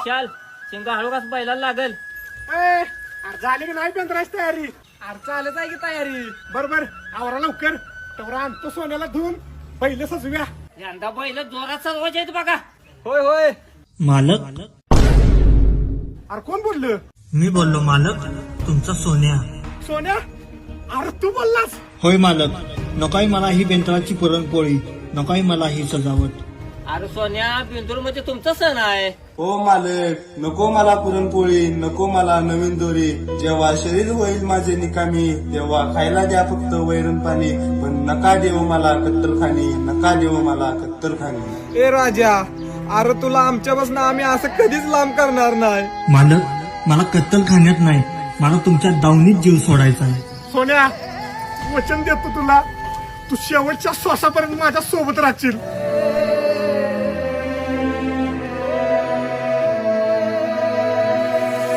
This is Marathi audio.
विशाल शिंगा हळू कस बैलाला लागल. अरे झाली की नाही बेंद्राची तयारी? अरे चालत आहे की तयारी. बरोबर आवरा लवकर. तेवढा आणतो सोन्याला धुवून पहिले सजव्या. यंदा बैल जोरात सजवायचे आहेत बघा. होय होय. मालक अरे कोण बोललं? मी बोललो मालक, तुमचा सोन्या. सोन्या? अरे तू बोललास? होय मालक, नकोय मला ही बेंद्राची पुरणपोळी, नकोय मला ही सजावट. अरे सोन्या बिंदूर म्हणजे तुमचा सण आहे. हो मालक, नको मला पुरणपोळी, नको मला नवीन दोरी. जेव्हा शरीर होईल माझे निकामी, तेव्हा खायला द्या फक्त वैरण पाणी. पण नका देऊ मला कत्तलखानी, नका देऊ मला कत्तलखानी. ए राजा, अरे तुला आमच्यापासून आम्ही असं कधीच लांब करणार नाही. मालक मला कत्तल खाण्यात नाही, मला तुमच्या दावणीत जीव सोडायचा आहे. सोन्या वचन देतो तुला, तू शेवटच्या श्वासापर्यंत माझ्या सोबत राहशील.